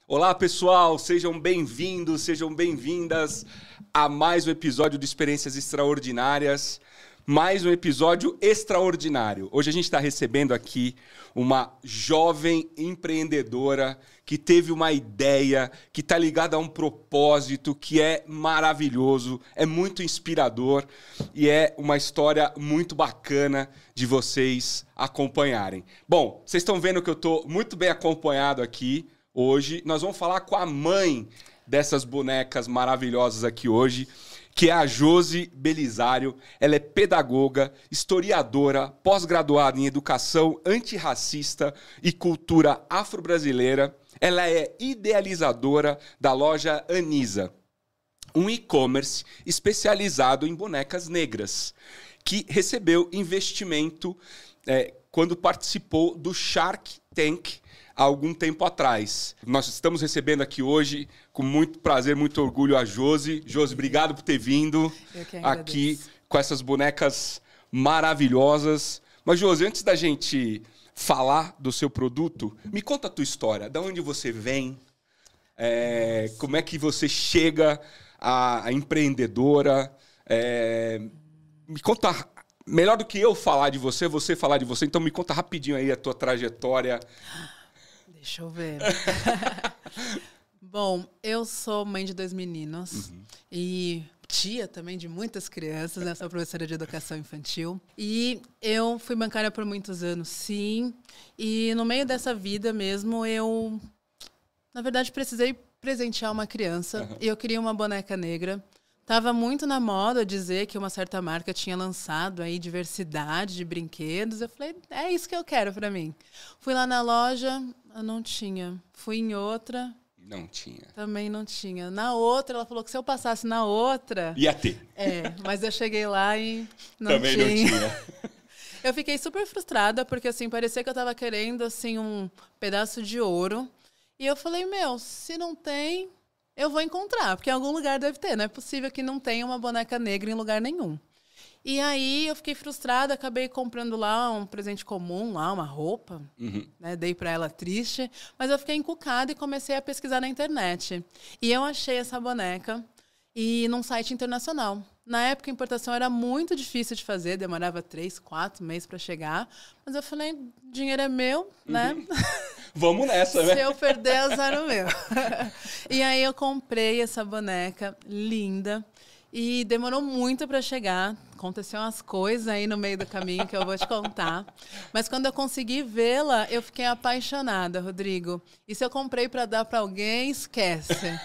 Olá, pessoal, sejam bem-vindos, sejam bem-vindas a mais um episódio de Experiências Extraordinárias, mais um episódio extraordinário. Hoje a gente está recebendo aqui uma jovem empreendedora que teve uma ideia, que está ligada a um propósito que é maravilhoso, é muito inspirador e é uma história muito bacana de vocês acompanharem. Bom, vocês estão vendo que eu estou muito bem acompanhado aqui. Hoje nós vamos falar com a mãe dessas bonecas maravilhosas aqui hoje, que é a Josi Belisário. Ela é pedagoga, historiadora, pós-graduada em educação antirracista e cultura afro-brasileira. Ela é idealizadora da loja Anisa, um e-commerce especializado em bonecas negras, que recebeu investimento quando participou do Shark Tank, há algum tempo atrás. Nós estamos recebendo aqui hoje, com muito prazer, muito orgulho, a Josi. Josi, obrigado por ter vindo aqui com essas bonecas maravilhosas. Mas, Josi, antes da gente falar do seu produto, me conta a tua história. De onde você vem? Como é que você chega a empreendedora? Me conta, melhor do que eu falar de você, você falar de você. Então, me conta rapidinho aí a tua trajetória. Deixa eu ver. Bom, eu sou mãe de 2 meninos e tia também de muitas crianças, né? Sou professora de educação infantil. E eu fui bancária por muitos anos, sim. E no meio dessa vida mesmo, eu, na verdade, precisei presentear uma criança. E eu queria uma boneca negra. Tava muito na moda dizer que uma certa marca tinha lançado aí diversidade de brinquedos. Eu falei, é isso que eu quero pra mim. Fui lá na loja, não tinha. Fui em outra. Não tinha. Também não tinha. Na outra, ela falou que se eu passasse na outra... Ia ter. Mas eu cheguei lá e também não tinha. Eu fiquei super frustrada, porque assim, parecia que eu tava querendo assim, um pedaço de ouro. E eu falei, se não tem... eu vou encontrar, porque em algum lugar deve ter. Não é possível que não tenha uma boneca negra em lugar nenhum. E aí eu fiquei frustrada, acabei comprando lá um presente comum, lá uma roupa. Né, dei para ela triste, mas eu fiquei encucada e comecei a pesquisar na internet. E eu achei essa boneca num site internacional. Na época, a importação era muito difícil de fazer, demorava 3, 4 meses para chegar. Mas eu falei, dinheiro é meu, né? Vamos nessa, né? Se eu perder, azar o meu. E aí eu comprei essa boneca linda e demorou muito para chegar. Aconteceu umas coisas aí no meio do caminho que eu vou te contar. Mas quando eu consegui vê-la, eu fiquei apaixonada, Rodrigo. E se eu comprei para dar para alguém, esquece.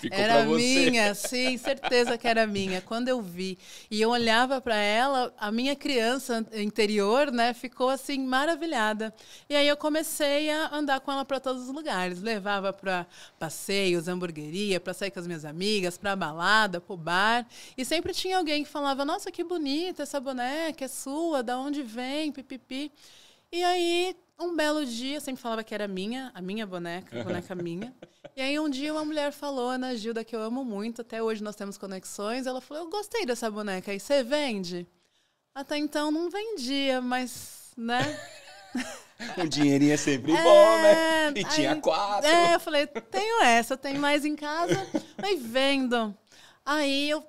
Ficou era pra você. Minha, sim, certeza que era minha. Quando eu vi e eu olhava para ela, a minha criança interior, né, ficou assim maravilhada. E aí eu comecei a andar com ela para todos os lugares. Levava para passeios, hamburgueria, para sair com as minhas amigas, para balada, para o bar. E sempre tinha alguém que falava, nossa, que bonita essa boneca, é sua, da onde vem, pipipi. E aí, um belo dia, eu sempre falava que era minha, a minha boneca, a boneca minha. E aí um dia uma mulher falou, Ana Gilda, que eu amo muito, até hoje nós temos conexões, ela falou, eu gostei dessa boneca, aí você vende? Até então não vendia, mas, né? Um dinheirinho é sempre bom, né? E tinha 4. Eu falei, tenho essa, tenho mais em casa, aí vendo. Aí eu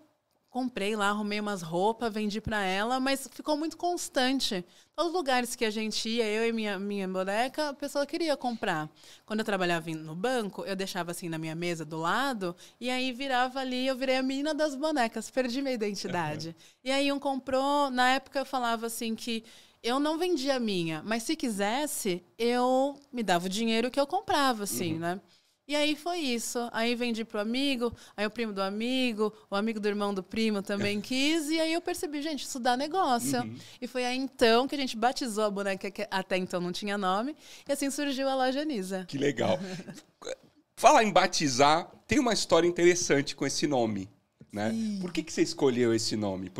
comprei lá, arrumei umas roupas, vendi para ela, mas ficou muito constante. Todos os lugares que a gente ia, eu e minha boneca, a pessoa queria comprar. Quando eu trabalhava no banco, eu deixava assim na minha mesa do lado, e aí virava ali, eu virei a menina das bonecas, perdi minha identidade. E aí um comprou, na época eu falava assim que eu não vendia a minha, mas se quisesse, eu me dava o dinheiro que eu comprava, assim, né? E aí foi isso. Aí vendi pro amigo, aí o primo do amigo, o amigo do irmão do primo também quis. E aí eu percebi, gente, isso dá negócio. E foi aí então que a gente batizou a boneca, que até então não tinha nome. E assim surgiu a loja Anisa. Que legal. Falar em batizar, tem uma história interessante com esse nome. né? Sim. Por que você escolheu esse nome?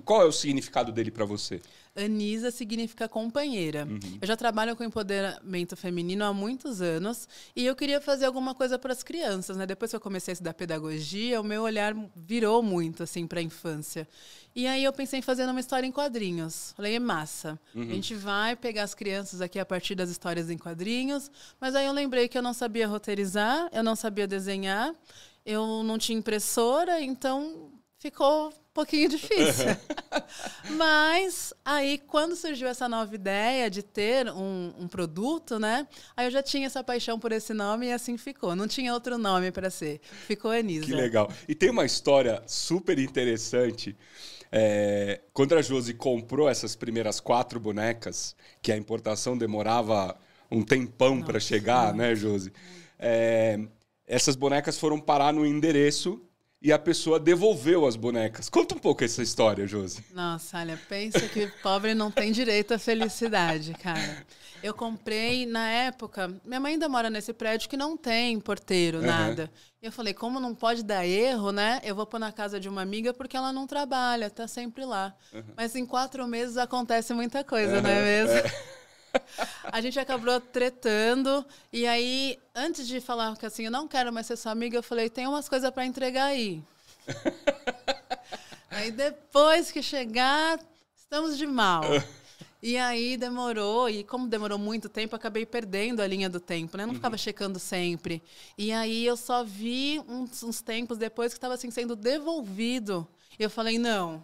Qual é o significado dele para você? Anisa significa companheira. Eu já trabalho com empoderamento feminino há muitos anos e eu queria fazer alguma coisa para as crianças, né? Depois que eu comecei a estudar pedagogia, o meu olhar virou muito assim para a infância. E aí eu pensei em fazer uma história em quadrinhos. Falei, é massa. A gente vai pegar as crianças aqui a partir das histórias em quadrinhos, mas aí eu lembrei que eu não sabia roteirizar, eu não sabia desenhar, eu não tinha impressora, então ficou um pouquinho difícil. Mas aí, quando surgiu essa nova ideia de ter um produto, né? Aí eu já tinha essa paixão por esse nome e assim ficou. Não tinha outro nome para ser. Ficou Anisa. Que legal. E tem uma história super interessante. Quando a Josi comprou essas primeiras 4 bonecas, que a importação demorava um tempão para chegar, né, Josi? Essas bonecas foram parar no endereço e a pessoa devolveu as bonecas. Conta um pouco essa história, Josi. Nossa, olha, pensa que pobre não tem direito à felicidade, cara. Eu comprei, na época, minha mãe ainda mora nesse prédio que não tem porteiro, nada. E eu falei, como não pode dar erro, né? Eu vou pôr na casa de uma amiga porque ela não trabalha, tá sempre lá. Mas em 4 meses acontece muita coisa, não é mesmo? A gente acabou tretando e aí, antes de falar que assim, eu não quero mais ser sua amiga, eu falei, tem umas coisas para entregar aí. Aí depois que chegar, estamos de mal. E aí demorou, e como demorou muito tempo, acabei perdendo a linha do tempo, né? Não ficava checando sempre. E aí eu só vi uns tempos depois que estava assim, sendo devolvido. E eu falei, não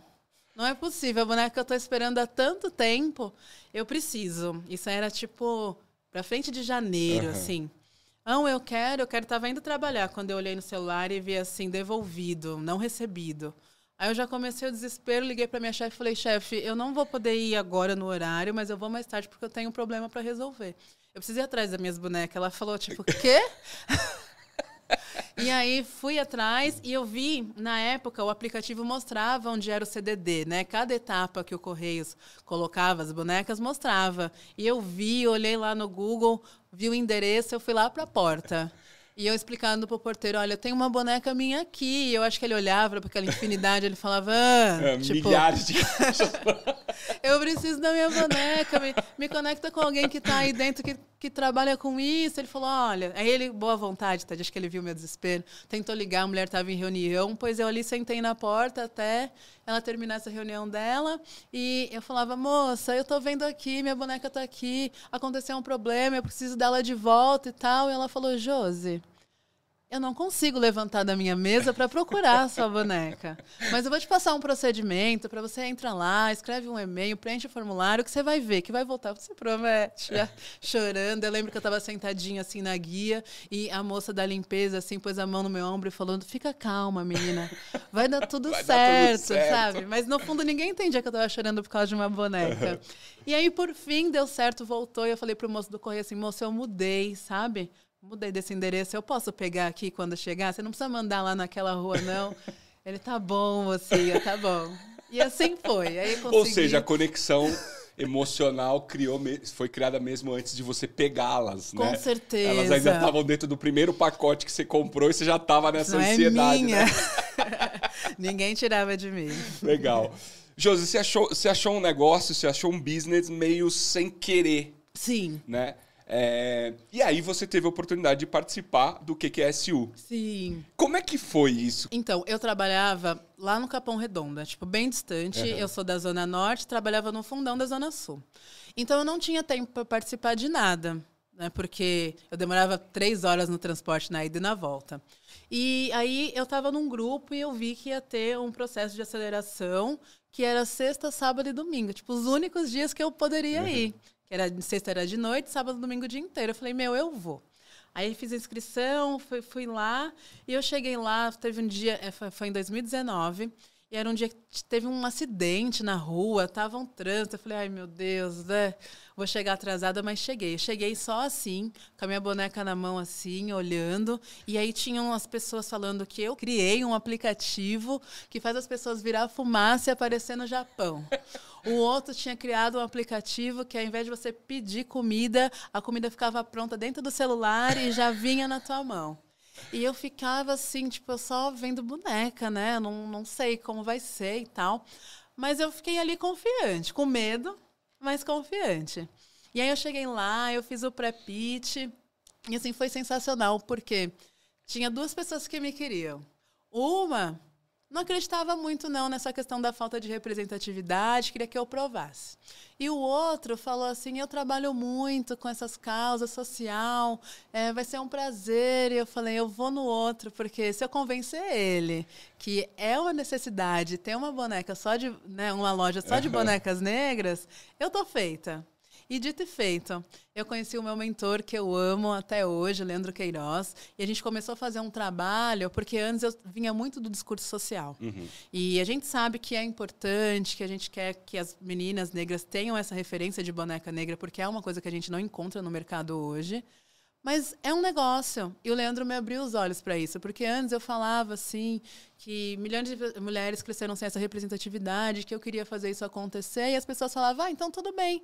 é possível, a boneca que eu tô esperando há tanto tempo, eu preciso. Isso era tipo pra frente de janeiro, assim. Não, eu quero, tava indo trabalhar quando eu olhei no celular e vi assim, devolvido, não recebido. Aí eu já comecei o desespero, liguei pra minha chefe e falei, chefe, eu não vou poder ir agora no horário, mas eu vou mais tarde porque eu tenho um problema pra resolver. Eu preciso ir atrás das minhas bonecas. Ela falou, tipo, quê? E aí fui atrás e eu vi, na época, o aplicativo mostrava onde era o CDD, né? Cada etapa que o Correios colocava as bonecas mostrava. E eu vi, olhei lá no Google, vi o endereço, eu fui lá para a porta. E eu explicando pro porteiro, olha, eu tenho uma boneca minha aqui. E eu acho que ele olhava para aquela infinidade, ele falava, tipo, milhares de caixas. Eu preciso da minha boneca, me conecta com alguém que tá aí dentro que trabalha com isso. Ele falou, olha, aí ele, boa vontade, tá? Acho que ele viu meu desespero, tentou ligar, a mulher estava em reunião, pois eu ali sentei na porta até ela terminar essa reunião dela, e eu falava, moça, eu tô vendo aqui, minha boneca tá aqui, aconteceu um problema, eu preciso dela de volta e tal, e ela falou, Josi, eu não consigo levantar da minha mesa para procurar a sua boneca. Mas eu vou te passar um procedimento para você entrar lá, escreve um e-mail, preenche o formulário, que você vai ver, que vai voltar. Você promete. Já chorando. Eu lembro que eu estava sentadinha assim na guia e a moça da limpeza assim pôs a mão no meu ombro e falando, fica calma, menina. Vai dar tudo certo, sabe? Mas no fundo ninguém entendia que eu estava chorando por causa de uma boneca. E aí, por fim, deu certo, voltou. E eu falei pro moço do correio assim, moço, eu mudei, sabe? Mudei desse endereço, eu posso pegar aqui quando chegar? Você não precisa mandar lá naquela rua, não. Ele, tá bom, mocinha, tá bom. E assim foi. Aí consegui... Ou seja, a conexão emocional foi criada mesmo antes de você pegá-las, né? Com certeza. Elas ainda estavam dentro do primeiro pacote que você comprou e você já estava nessa não ansiedade, é minha. né? Ninguém tirava de mim. Legal. Josi, você achou um negócio, você achou um business meio sem querer. Sim. Né? E aí você teve a oportunidade de participar do QQSU. Sim. Como é que foi isso? Então, eu trabalhava lá no Capão Redondo, tipo, bem distante. Eu sou da Zona Norte, trabalhava no fundão da Zona Sul. Então, eu não tinha tempo para participar de nada, né? Porque eu demorava 3 horas no transporte na ida e na volta. E aí, eu estava num grupo e eu vi que ia ter um processo de aceleração que era sexta, sábado e domingo. Tipo, os únicos dias que eu poderia ir. Que era sexta era de noite, sábado, domingo o dia inteiro. Eu falei, eu vou. Aí fiz a inscrição, fui lá, e eu cheguei lá, teve um dia, foi em 2019, e era um dia que teve um acidente na rua, tava um trânsito, eu falei, ai meu Deus, né? Vou chegar atrasada, mas cheguei. Cheguei só assim, com a minha boneca na mão assim, olhando, e aí tinham as pessoas falando que eu criei um aplicativo que faz as pessoas virar fumaça e aparecer no Japão. O outro tinha criado um aplicativo que, ao invés de você pedir comida, a comida ficava pronta dentro do celular e já vinha na tua mão. E eu ficava assim, tipo, só vendo boneca, né? Não sei como vai ser e tal. Mas eu fiquei ali confiante, com medo, mas confiante. E aí eu cheguei lá, eu fiz o pré-pitch. E assim, foi sensacional, porque tinha 2 pessoas que me queriam. Uma não acreditava muito não nessa questão da falta de representatividade, queria que eu provasse. E o outro falou assim, eu trabalho muito com essas causas social, vai ser um prazer. E eu falei, eu vou no outro, porque se eu convencer ele que é uma necessidade ter uma boneca só de, né, uma loja só de bonecas negras, eu tô feita. E dito e feito, eu conheci o meu mentor, que eu amo até hoje, Leandro Queiroz, e a gente começou a fazer um trabalho, porque antes eu vinha muito do discurso social. E a gente sabe que é importante, que a gente quer que as meninas negras tenham essa referência de boneca negra, porque é uma coisa que a gente não encontra no mercado hoje. Mas é um negócio. E o Leandro me abriu os olhos para isso. Porque antes eu falava, assim, que milhões de mulheres cresceram sem essa representatividade, que eu queria fazer isso acontecer. E as pessoas falavam, então tudo bem.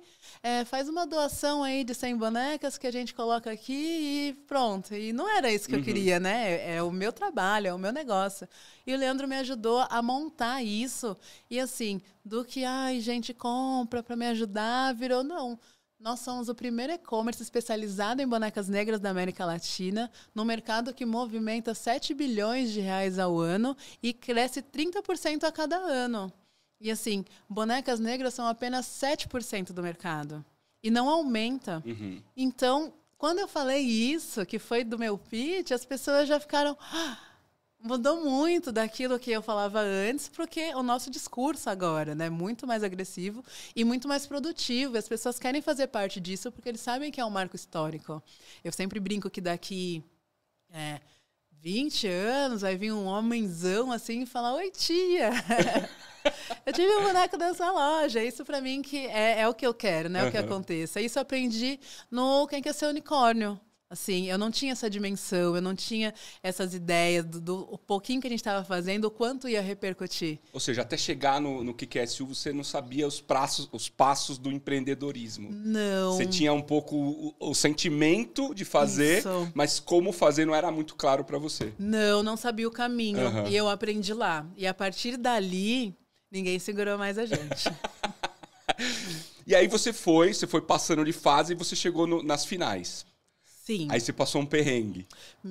Faz uma doação aí de 100 bonecas que a gente coloca aqui e pronto. E não era isso que eu queria, né? É o meu trabalho, é o meu negócio. E o Leandro me ajudou a montar isso. E assim, do que, gente compra para me ajudar, virou não. Nós somos o primeiro e-commerce especializado em bonecas negras da América Latina, no mercado que movimenta 7 bilhões de reais ao ano e cresce 30% a cada ano. E assim, bonecas negras são apenas 7% do mercado. E não aumenta. Então, quando eu falei isso, que foi do meu pitch, as pessoas já ficaram... Mudou muito daquilo que eu falava antes, porque o nosso discurso agora, né, muito mais agressivo e muito mais produtivo. As pessoas querem fazer parte disso porque eles sabem que é um marco histórico. Eu sempre brinco que daqui 20 anos vai vir um homenzão assim e falar, oi, tia! Eu tive um boneco dessa loja. Isso pra mim que é o que eu quero, né? O que aconteça. Isso eu aprendi no Quem Quer Ser Unicórnio. Assim, eu não tinha essa dimensão, eu não tinha essas ideias do pouquinho que a gente estava fazendo, o quanto ia repercutir. Ou seja, até chegar no QQSU, você não sabia os passos do empreendedorismo. Não. Você tinha um pouco o sentimento de fazer, mas como fazer não era muito claro para você. Não sabia o caminho. E eu aprendi lá. E a partir dali, ninguém segurou mais a gente. E aí você foi passando de fase e você chegou nas finais. Sim. Aí você passou um perrengue.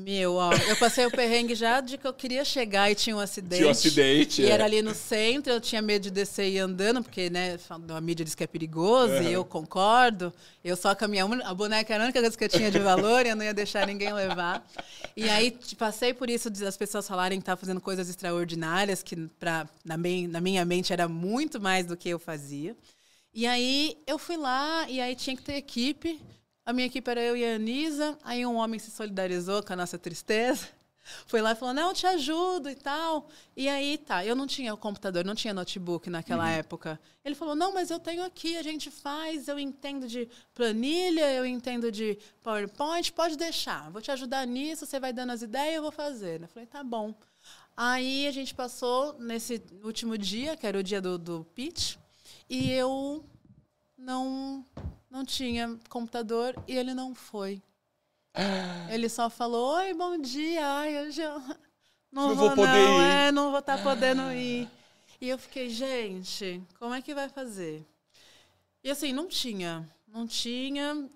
Eu passei o perrengue já de que eu queria chegar e tinha um acidente. Tinha um acidente, E era ali no centro, eu tinha medo de descer e ir andando, porque, né, a mídia diz que é perigoso, e eu concordo. Eu só com a boneca era a única coisa que eu tinha de valor, e eu não ia deixar ninguém levar. E aí passei por isso, das pessoas falarem que estava fazendo coisas extraordinárias, que na minha mente era muito mais do que eu fazia. E aí eu fui lá, e aí tinha que ter equipe. A minha equipe era eu e a Anisa, aí um homem se solidarizou com a nossa tristeza, foi lá e falou, não, eu te ajudo e tal. E aí, eu não tinha o computador, não tinha notebook naquela época. Ele falou, não, mas eu tenho aqui, a gente faz, eu entendo de planilha, eu entendo de PowerPoint, pode deixar, vou te ajudar nisso, você vai dando as ideias, eu vou fazer. Eu falei, tá bom. Aí a gente passou nesse último dia, que era o dia do pitch, e eu não tinha computador e ele não foi. Ele só falou, oi, bom dia, eu já não vou poder ir. Não vou estar podendo ir. E eu fiquei, gente, como é que vai fazer? E assim, não tinha.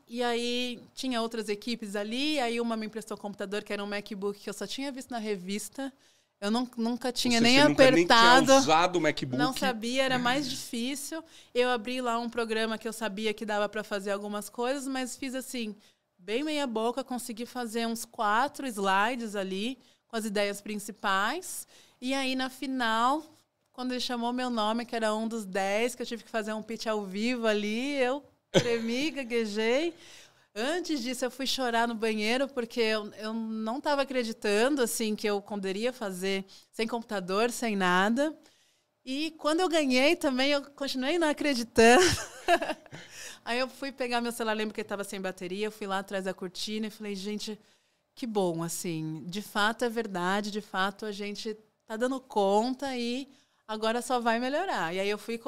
E aí tinha outras equipes ali, aí uma me emprestou um computador que era um MacBook que eu só tinha visto na revista. Eu nunca tinha nem apertado. Nem tinha usado o MacBook. Não sabia, era mais difícil. Eu abri lá um programa que eu sabia que dava para fazer algumas coisas, mas fiz assim, bem meia boca, consegui fazer uns 4 slides ali, com as ideias principais. E aí, na final, quando ele chamou meu nome, que era um dos 10, que eu tive que fazer um pitch ao vivo ali, eu tremi, gaguejei. Antes disso, eu fui chorar no banheiro, porque eu não estava acreditando assim, que eu poderia fazer sem computador, sem nada. E quando eu ganhei também, eu continuei não acreditando. Aí eu fui pegar meu celular, lembro que ele estava sem bateria, eu fui lá atrás da cortina e falei, gente, que bom, assim, de fato é verdade, de fato a gente está dando conta e agora só vai melhorar. E aí eu fui e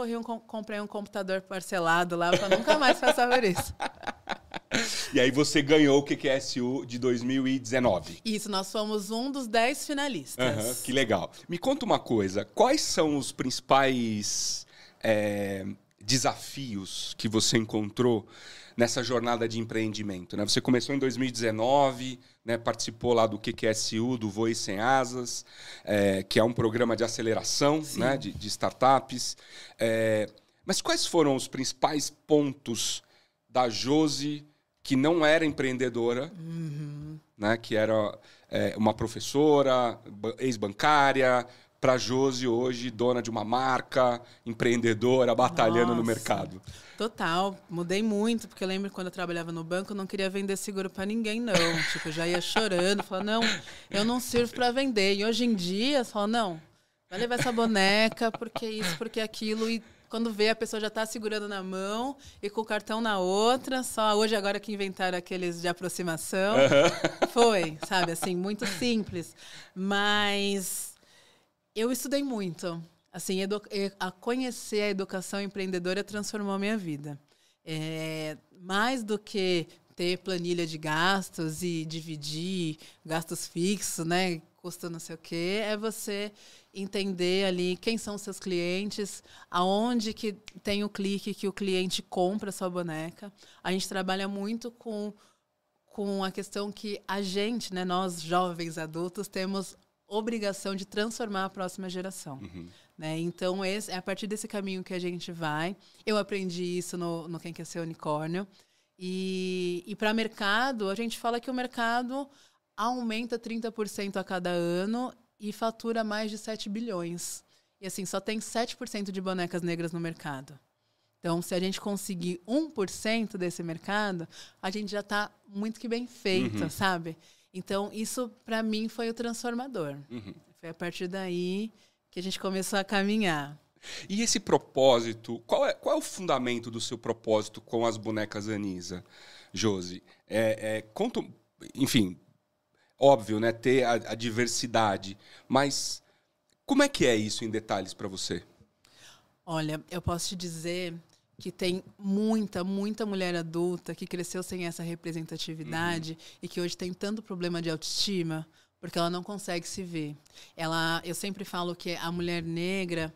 comprei um computador parcelado lá para nunca mais passar por isso. E aí você ganhou o QQSU de 2019. Isso, nós fomos um dos 10 finalistas. Que legal. Me conta uma coisa, quais são os principais desafios que você encontrou nessa jornada de empreendimento, né? Você começou em 2019, né? Participou lá do QQSU, do Voe Sem Asas, que é um programa de aceleração, né? de startups. Mas quais foram os principais pontos da Josi que não era empreendedora, né? Que era uma professora, ex-bancária, para a Josi hoje, dona de uma marca, empreendedora, batalhando no mercado? Total. Mudei muito, porque eu lembro quando eu trabalhava no banco, eu não queria vender seguro para ninguém, não. Tipo, eu já ia chorando, falando, não, eu não sirvo para vender. E hoje em dia, você fala, não, vai levar essa boneca, porque isso, porque aquilo. E quando vê, a pessoa já está segurando na mão e com o cartão na outra. Só hoje, agora que inventaram aqueles de aproximação. Foi, sabe, assim, muito simples. Mas eu estudei muito. Assim, a conhecer a educação empreendedora transformou a minha vida. Mais do que ter planilha de gastos e dividir gastos fixos, né? Custo não sei o quê, é você entender ali quem são os seus clientes, aonde que tem o clique que o cliente compra a sua boneca. A gente trabalha muito com a questão que a gente, né, nós jovens adultos, temos obrigação de transformar a próxima geração. Né? Então, é a partir desse caminho que a gente vai. Eu aprendi isso no Quem Quer Ser Unicórnio. E para mercado, a gente fala que o mercado aumenta 30% a cada ano e fatura mais de 7 bilhões. E assim, só tem 7% de bonecas negras no mercado. Então, se a gente conseguir 1% desse mercado, a gente já está muito que bem feito, sabe? Então, isso, para mim, foi o transformador. Foi a partir daí que a gente começou a caminhar. E esse propósito, qual é o fundamento do seu propósito com as bonecas Anisa, Josi? Conta, enfim, óbvio, né, ter a diversidade, mas como é que é isso em detalhes para você? Olha, eu posso te dizer que tem muita mulher adulta que cresceu sem essa representatividade e que hoje tem tanto problema de autoestima porque ela não consegue se ver. Eu sempre falo que a mulher negra,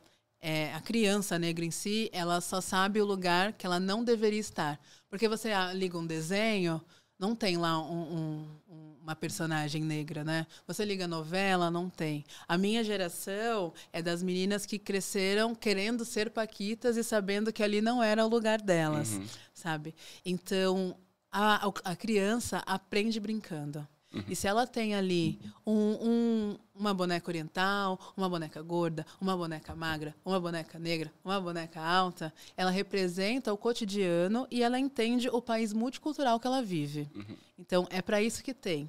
a criança negra em si, ela só sabe o lugar que ela não deveria estar. Porque você liga um desenho, não tem lá uma personagem negra, né? Você liga novela, não tem. A minha geração é das meninas que cresceram querendo ser paquitas e sabendo que ali não era o lugar delas, sabe? Então, a criança aprende brincando. E se ela tem ali uma boneca oriental, uma boneca gorda, uma boneca magra, uma boneca negra, uma boneca alta, ela representa o cotidiano e ela entende o país multicultural que ela vive. Então, é para isso que tem.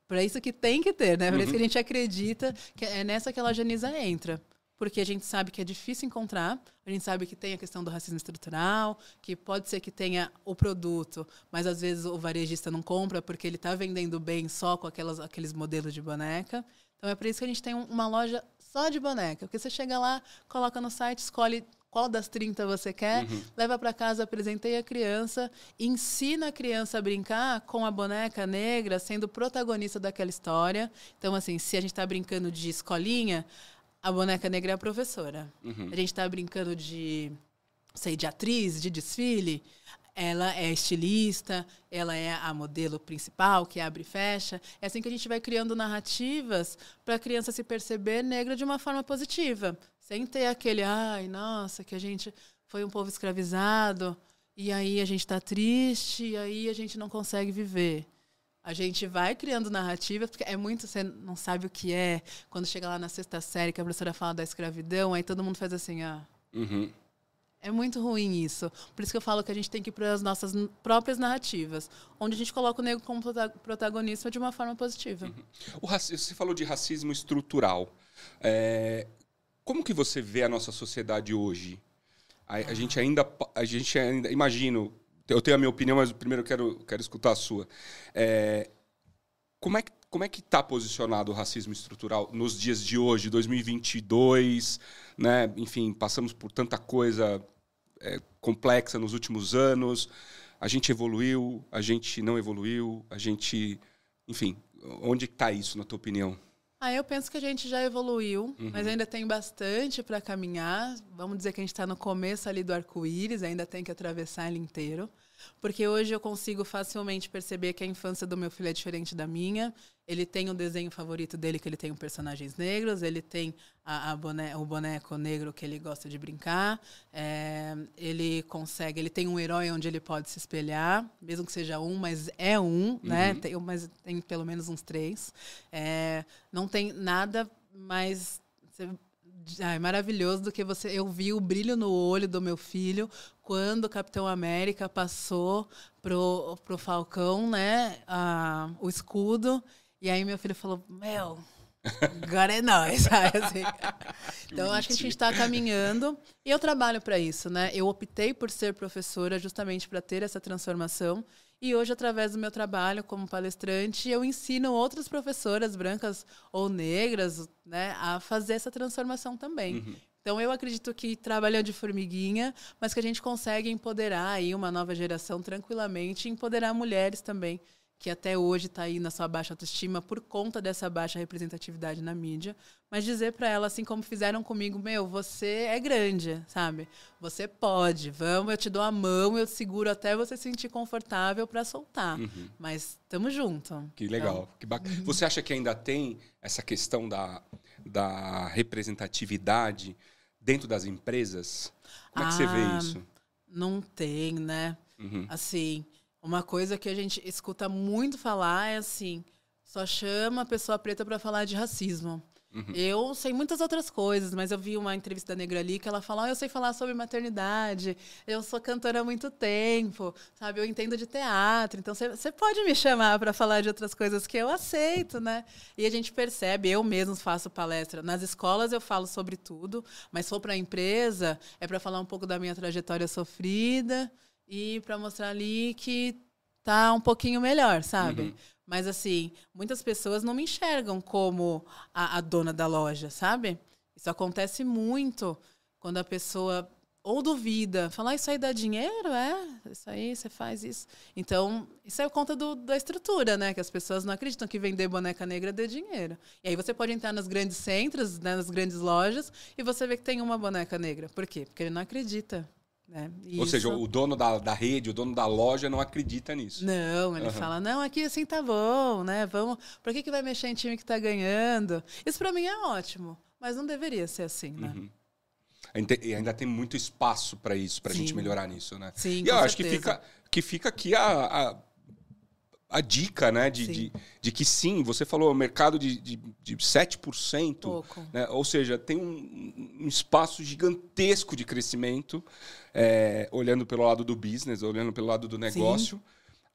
Para isso que tem que ter, né? Por isso que a gente acredita que é nessa que a Lajaniza entra. Porque a gente sabe que é difícil encontrar, a gente sabe que tem a questão do racismo estrutural, que pode ser que tenha o produto, mas às vezes o varejista não compra porque ele está vendendo bem só com aqueles modelos de boneca. Então é por isso que a gente tem uma loja só de boneca. Porque você chega lá, coloca no site, escolhe qual das 30 você quer, leva para casa, apresenteia a criança, ensina a criança a brincar com a boneca negra, sendo protagonista daquela história. Então, assim, se a gente está brincando de escolinha, a boneca negra é a professora. A gente está brincando de atriz, de desfile. Ela é estilista, ela é a modelo principal, que abre e fecha. É assim que a gente vai criando narrativas para a criança se perceber negra de uma forma positiva. Sem ter aquele, ai, nossa, que a gente foi um povo escravizado, e aí a gente está triste, e aí a gente não consegue viver. A gente vai criando narrativas, porque é muito... Você não sabe o que é. Quando chega lá na 6ª série, que a professora fala da escravidão, aí todo mundo faz assim, É muito ruim isso. Por isso que eu falo que a gente tem que ir para as nossas próprias narrativas, onde a gente coloca o negro como protagonista de uma forma positiva. Você falou de racismo estrutural. Como que você vê a nossa sociedade hoje? A gente ainda... Imagino... Eu tenho a minha opinião, mas primeiro eu quero escutar a sua. Como é que está posicionado o racismo estrutural nos dias de hoje, 2022? Né? Enfim, passamos por tanta coisa complexa nos últimos anos. A gente evoluiu, a gente não evoluiu, a gente... Enfim, onde está isso, na tua opinião? Eu penso que a gente já evoluiu, mas ainda tem bastante para caminhar. Vamos dizer que a gente está no começo ali do arco-íris, ainda tem que atravessar ele inteiro. Porque hoje eu consigo facilmente perceber que a infância do meu filho é diferente da minha. Ele tem o desenho favorito dele, que ele tem personagens negros. Ele tem o boneco negro que ele gosta de brincar. Ele tem um herói onde ele pode se espelhar, mesmo que seja um, mas é um, né? Mas tem pelo menos uns 3. Não tem nada mais... É maravilhoso do que você... Eu vi o brilho no olho do meu filho quando o Capitão América passou pro Falcão, né? O escudo. E aí meu filho falou, agora é nóis, sabe? Assim. Então, acho que a gente está caminhando. E eu trabalho para isso, né? Eu optei por ser professora justamente para ter essa transformação. E hoje, através do meu trabalho como palestrante, eu ensino outras professoras brancas ou negras, né, a fazer essa transformação também. Então, eu acredito que trabalhando de formiguinha, mas que a gente consegue empoderar aí uma nova geração tranquilamente e empoderar mulheres também, que até hoje está aí na sua baixa autoestima por conta dessa baixa representatividade na mídia, mas dizer para ela, assim como fizeram comigo, você é grande, sabe? Você pode, vamos, eu te dou a mão, eu te seguro até você se sentir confortável para soltar, mas estamos juntos. Que legal, então, que bacana. Você acha que ainda tem essa questão da representatividade dentro das empresas? Como é que você vê isso? Não tem, né? Assim... Uma coisa que a gente escuta muito falar é assim, só chama a pessoa preta para falar de racismo. Eu sei muitas outras coisas, mas eu vi uma entrevista da Negra ali que ela fala, eu sei falar sobre maternidade, eu sou cantora há muito tempo, sabe? Eu entendo de teatro, então você pode me chamar para falar de outras coisas que eu aceito, né? E a gente percebe, eu mesmo faço palestra. Nas escolas eu falo sobre tudo, mas se for para a empresa, é para falar um pouco da minha trajetória sofrida, e para mostrar ali que tá um pouquinho melhor, sabe? Mas, assim, muitas pessoas não me enxergam como a dona da loja, sabe? Isso acontece muito quando a pessoa ou duvida, fala, isso aí dá dinheiro? Isso aí, você faz isso. Então, isso é conta da estrutura, né? Que as pessoas não acreditam que vender boneca negra dê dinheiro. E aí você pode entrar nos grandes centros, né, nas grandes lojas, e você vê que tem uma boneca negra. Por quê? Porque ele não acredita. Ou seja, o dono da rede, o dono da loja não acredita nisso. Não, ele fala, não, aqui assim tá bom, né? Vamos, pra que vai mexer em time que tá ganhando? Isso pra mim é ótimo, mas não deveria ser assim, né? E ainda tem muito espaço para isso, pra gente melhorar nisso, né? Sim, e eu acho que fica aqui a dica, né? De que sim, você falou, mercado de 7%. Pouco. Né? Ou seja, tem um espaço gigantesco de crescimento, olhando pelo lado do business, olhando pelo lado do negócio,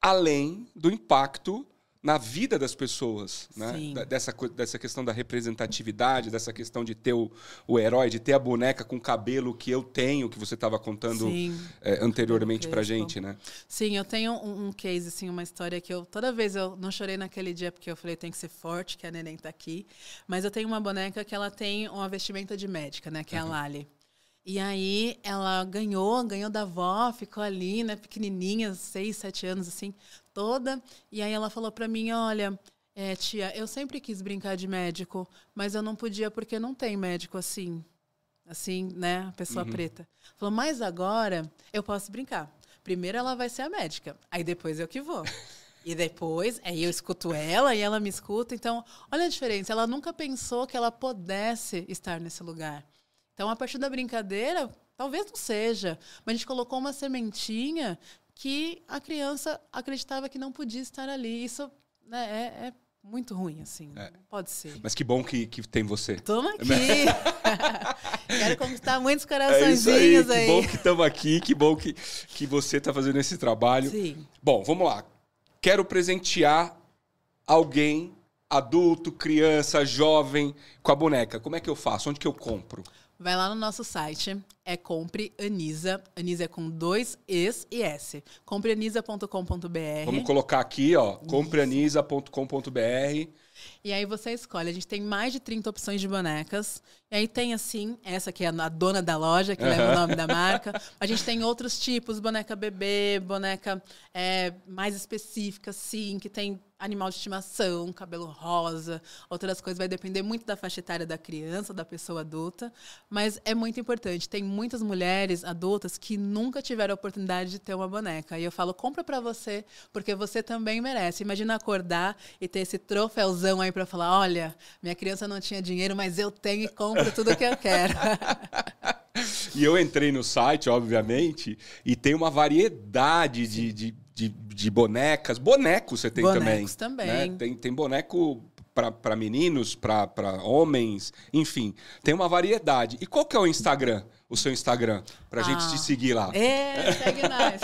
além do impacto na vida das pessoas, né? Dessa questão da representatividade, dessa questão de ter o herói, de ter a boneca com cabelo que eu tenho, que você estava contando anteriormente pra gente, né? Sim, eu tenho um case, assim, uma história que toda vez eu não chorei naquele dia porque eu falei, tem que ser forte, que a neném tá aqui, mas eu tenho uma boneca que ela tem uma vestimenta de médica, né? Que é a Lali. E aí ela ganhou da avó, ficou ali, né, pequenininha, 6, 7 anos, assim, toda. E aí ela falou pra mim, olha, tia, eu sempre quis brincar de médico, mas eu não podia porque não tem médico assim, né, a pessoa preta. Falou, mas agora eu posso brincar. Primeiro ela vai ser a médica, aí depois eu que vou. E depois, aí eu escuto ela e ela me escuta. Então, olha a diferença, ela nunca pensou que ela pudesse estar nesse lugar. Então, a partir da brincadeira, talvez não seja, mas a gente colocou uma sementinha que a criança acreditava que não podia estar ali. Isso, né, é muito ruim, assim. Pode ser. Mas que bom que tem você. Toma aqui. Quero conquistar muitos coraçõezinhos aí. Que bom que estamos aqui, que bom que você está fazendo esse trabalho. Sim. Bom, vamos lá. Quero presentear alguém, adulto, criança, jovem, com a boneca. Como é que eu faço? Onde que eu compro? Vai lá no nosso site, é Compre Anisa. Anisa é com 2 E's e S. compreanisa.com.br. Vamos colocar aqui, ó, compreanisa.com.br. E aí você escolhe. A gente tem mais de 30 opções de bonecas. E aí tem, assim, essa que é a dona da loja, que leva o nome da marca. A gente tem outros tipos, boneca bebê, boneca mais específica, sim, que tem animal de estimação, cabelo rosa, outras coisas. Vai depender muito da faixa etária da criança, da pessoa adulta. Mas é muito importante. Tem muitas mulheres adultas que nunca tiveram a oportunidade de ter uma boneca. E eu falo, compra pra você, porque você também merece. Imagina acordar e ter esse troféuzão aí pra falar, olha, minha criança não tinha dinheiro, mas eu tenho e compro tudo que eu quero. E eu entrei no site, obviamente, e tem uma variedade de bonecas. Bonecos você tem Bonecos também. também. Né? Tem boneco para meninos, para homens, enfim. Tem uma variedade. E qual que é o Instagram? O seu Instagram? Pra gente te seguir lá. Segue nós.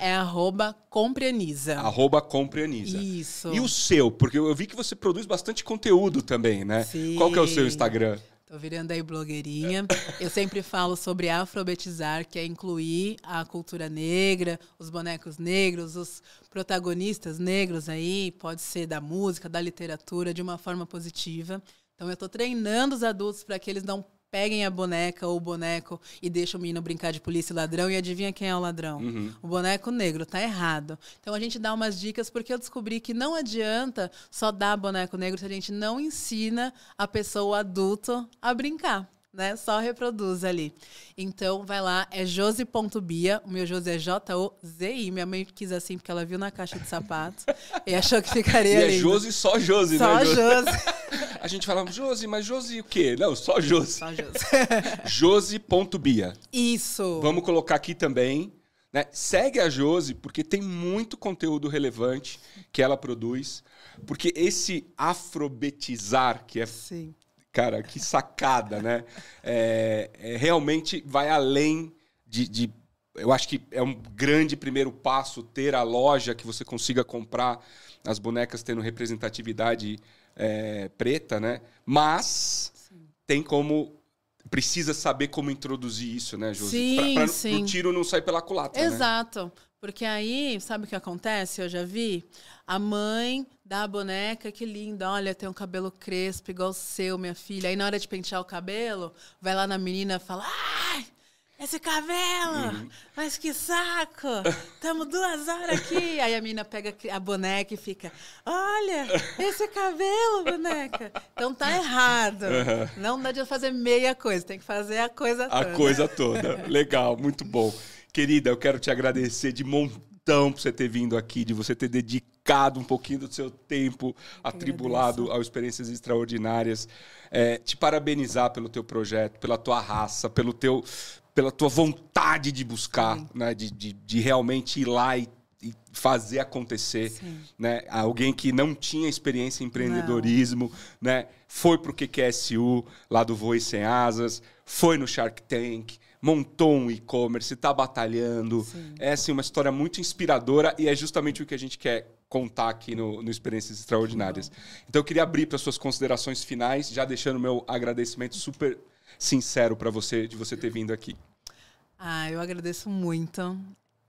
É @compreanisa. @compreanisa. Isso. E o seu? Porque eu vi que você produz bastante conteúdo também, né? Sim. Qual que é o seu Instagram? Tô virando aí blogueirinha. Eu sempre falo sobre afrobetizar, que é incluir a cultura negra, os bonecos negros, os protagonistas negros aí, pode ser da música, da literatura, de uma forma positiva. Então eu tô treinando os adultos para que eles não peguem a boneca ou o boneco e deixem o menino brincar de polícia e ladrão e adivinha quem é o ladrão? Uhum. O boneco negro, tá errado. Então a gente dá umas dicas porque eu descobri que não adianta só dar boneco negro se a gente não ensina a pessoa, o adulto, a brincar. Né? Só reproduz ali. Então, vai lá, é josi.bia. O meu Josi é Jozi. Minha mãe quis assim porque ela viu na caixa de sapato e achou que ficaria lindo. E é Josi, só Josi, só né? Josi. A gente fala, Josi, mas Josi o quê? Não, só Josi. Só Josi. Josi.bia. Isso. Vamos colocar aqui também. Né? Segue a Josi, porque tem muito conteúdo relevante que ela produz. Porque esse afrobetizar, que é... Sim. Cara, que sacada, né? Realmente vai além de... Eu acho que é um grande primeiro passo ter a loja que você consiga comprar as bonecas tendo representatividade preta, né? Mas tem como... Precisa saber como introduzir isso, né, Josi? Sim, Para o tiro não sair pela culatra, Exato. Né? Porque aí, sabe o que acontece? Eu já vi a mãe da boneca, que linda, olha, tem um cabelo crespo igual o seu, minha filha. Aí na hora de pentear o cabelo, vai lá na menina e fala, ai, esse cabelo, mas que saco, estamos 2 horas aqui. Aí a menina pega a boneca e fica, olha, esse cabelo, boneca. Então tá errado. Não dá de fazer meia coisa, tem que fazer a coisa toda. A coisa toda. Legal, muito bom. Querida, eu quero te agradecer de montão por você ter vindo aqui, de você ter dedicado um pouquinho do seu tempo atribulado a experiências extraordinárias. Te parabenizar pelo teu projeto, pela tua raça, pela tua vontade de buscar, né? De realmente ir lá e fazer acontecer. Né? Alguém que não tinha experiência em empreendedorismo, né? Foi pro QQSU, lá do Voe Sem Asas, foi no Shark Tank, montou um e-commerce, está batalhando. É assim, uma história muito inspiradora e é justamente o que a gente quer contar aqui no Experiências Extraordinárias. Então eu queria abrir para suas considerações finais, já deixando meu agradecimento super sincero para você, de você ter vindo aqui. Eu agradeço muito.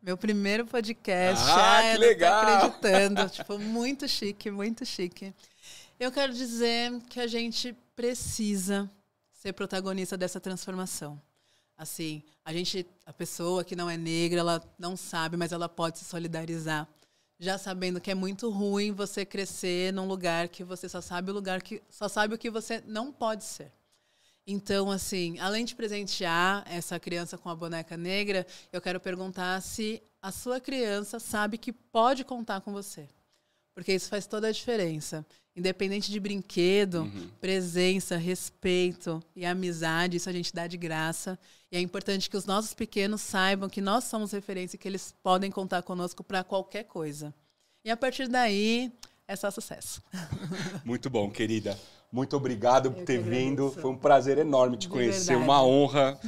Meu primeiro podcast. Que legal! Não tô acreditando. Tipo, muito chique, muito chique. Eu quero dizer que a gente precisa ser protagonista dessa transformação. Assim, a pessoa que não é negra, ela não sabe, mas ela pode se solidarizar. Já sabendo que é muito ruim você crescer num lugar que você só sabe o que você não pode ser. Então, assim, além de presentear essa criança com a boneca negra, eu quero perguntar se a sua criança sabe que pode contar com você. Porque isso faz toda a diferença. Independente de brinquedo, presença, respeito e amizade, isso a gente dá de graça. E é importante que os nossos pequenos saibam que nós somos referência e que eles podem contar conosco para qualquer coisa. E a partir daí, é só sucesso. Muito bom, querida. Muito obrigado por ter vindo. Foi um prazer enorme te conhecer, uma honra.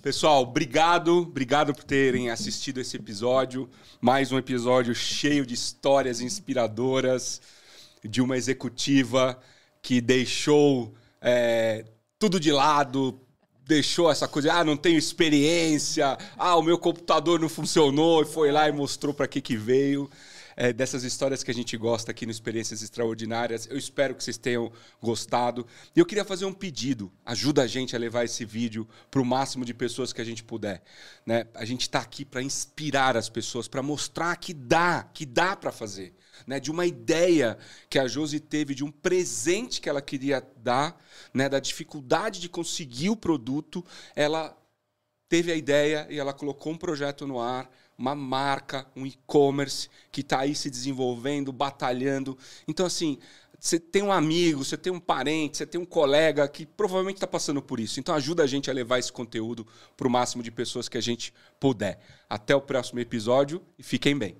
Pessoal, obrigado por terem assistido esse episódio. Mais um episódio cheio de histórias inspiradoras de uma executiva que deixou tudo de lado, deixou essa coisa, não tenho experiência, o meu computador não funcionou e foi lá e mostrou para que veio. Dessas histórias que a gente gosta aqui no Experiências Extraordinárias. Eu espero que vocês tenham gostado. E eu queria fazer um pedido. Ajuda a gente a levar esse vídeo para o máximo de pessoas que a gente puder. Né? A gente está aqui para inspirar as pessoas, para mostrar que dá para fazer. Né? De uma ideia que a Josi teve, de um presente que ela queria dar, né? Da dificuldade de conseguir o produto, ela teve a ideia e ela colocou um projeto no ar, uma marca, um e-commerce que está aí se desenvolvendo, batalhando. Então, assim, você tem um amigo, você tem um parente, você tem um colega que provavelmente está passando por isso. Então, ajuda a gente a levar esse conteúdo para o máximo de pessoas que a gente puder. Até o próximo episódio e fiquem bem.